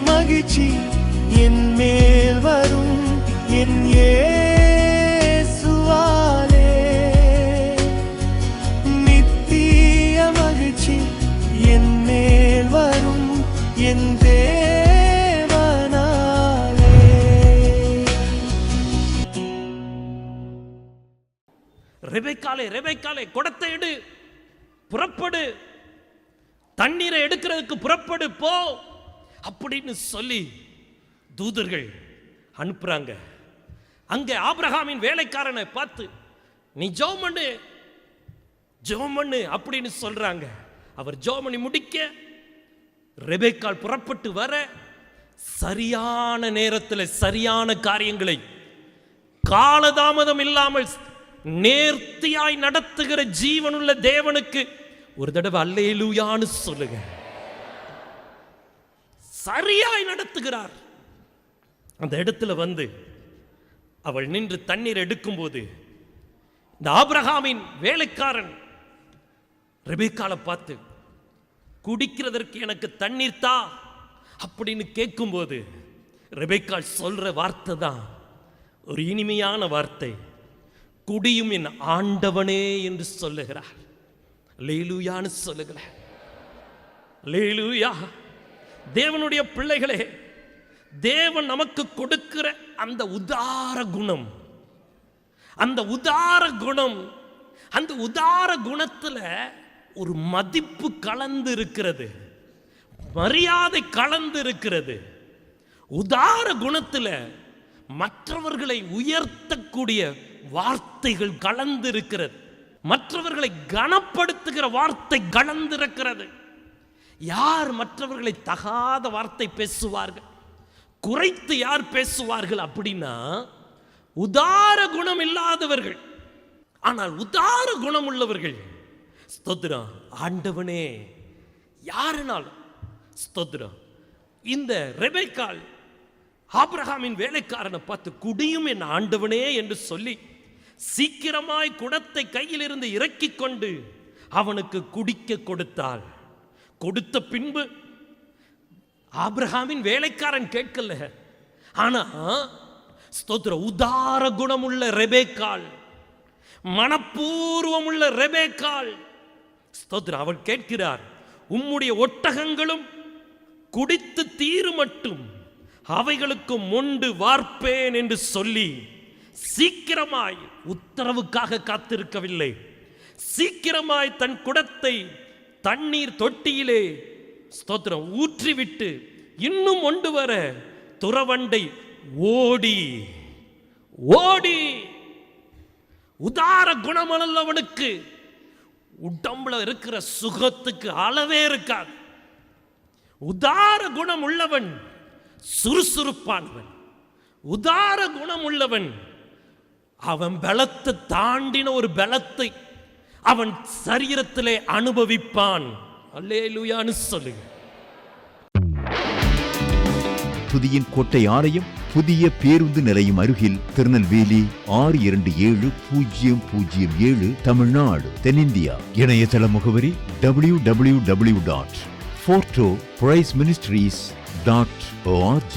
மகிழ்ச்சி என் மேல் வரும் என் இயேசுவாலே. நித்திய மகிழ்ச்சி என் மேல் வரும் என் தேவனாலே. ரெபெக்காலே குடத்தை எடு, புறப்படு, தண்ணீரை எடுக்கிறதுக்கு புறப்படு போ அப்படின்னு சொல்லி தூதர்கள் அனுப்புறாங்க. அங்கே ஆபிரகாமின் வேலைக்காரனை பார்த்து நீ ஜெபம் பண்ணு அப்படின்னு சொல்றாங்க. அவர் ஜெபம் பண்ணி முடிக்க ரெபெக்காள் புறப்பட்டு வர சரியான நேரத்தில் சரியான காரியங்களை காலதாமதம் இல்லாமல் நேர்த்தியாய் நடத்துகிற ஜீவனுள்ள தேவனுக்கு ஒரு தடவை அல்லேலூயான்னு சொல்லுங்க. சரியாய் நடத்துகிறார். அந்த இடத்துல வந்து அவள் நின்று தண்ணீர் எடுக்கும் போது இந்த ஆபிரகாமின் வேலைக்காரன் ரெபெக்காளை பார்த்து குடிக்கிறதற்கு எனக்கு தண்ணீர் தா அப்படின்னு கேட்கும்போது ரெபெக்காள் சொல்ற வார்த்தை தான் ஒரு இனிமையான வார்த்தை. குடியும் என் ஆண்டவனே என்று சொல்லுகிறார். அல்லேலூயான்னு சொல்லுகிறார். அல்லேலூயா. தேவனுடைய பிள்ளைகளே, தேவன் நமக்கு கொடுக்கிற அந்த உதார குணம், அந்த உதார குணத்துல ஒரு மதிப்பு கலந்து இருக்கிறது, மரியாதை கலந்து இருக்கிறது. உதார குணத்துல மற்றவர்களை உயர்த்தக்கூடிய வார்த்தைகள் கலந்து இருக்கிறது, மற்றவர்களை கனப்படுத்துகிற வார்த்தை கலந்து இருக்கிறது. யார் மற்றவர்களை தகாத வார்த்தை பேசுவார்கள், குறைத்து யார் பேசுவார்கள் அப்படின்னா உதார குணம் இல்லாதவர்கள். ஆனால் உதார குணம் உள்ளவர்கள், ஸ்தோத்திரம் ஆண்டவனே, யாருனாலும் ஸ்தோத்திரம். இந்த ரெபெக்காள் ஆபிரகாமின் வேலைக்காரனை பார்த்து குடியும் என் ஆண்டவனே என்று சொல்லி சீக்கிரமாய் குடத்தை கையில் இருந்து இறக்கி கொண்டு அவனுக்கு குடிக்க கொடுத்தாள். கொடுத்த பின்பு ஆபிரகாமின் வேலைக்காரன் கேட்கல. ஆனா ஸ்தோத்திர உதார குணமுள்ள ரெபெக்காள், மனப்பூர்வம் உள்ள ரெபெக்காள், ஸ்தோத்திர அவள் கேட்கிறார், உம்முடைய ஒட்டகங்களும் குடித்து தீரு மட்டும் அவைகளுக்கு மொண்டு வார்ப்பேன் என்று சொல்லி சீக்கிரமாய், உத்தரவுக்காக காத்திருக்கவில்லை, சீக்கிரமாய் தன் குடத்தை தண்ணீர் தொட்டியிலே ஸ்தோத்திரம் ஊற்றிவிட்டு இன்னும் கொண்டு வர துறவண்டை ஓடி ஓடி. உதார குணமல்லவனுக்கு உடம்புல இருக்கிற சுகத்துக்கு அளவே இருக்காது. உதார குணம் உள்ளவன் சுறுசுறுப்பானவன், உதார குணம் உள்ளவன் அவன் பலத்தை தாண்டின ஒரு பலத்தை அவன் சரீரத்திலே அனுபவிப்பான். அல்லேலூயான்னு சொல்லுங்க. துதியின் கோட்டை ஆலயம் புதிய பேருந்து நிலையம் அருகில், திருநெல்வேலி 620007 தமிழ்நாடு, தென்னிந்தியா. இணையதள முகவரி www.fortopriceministries.org.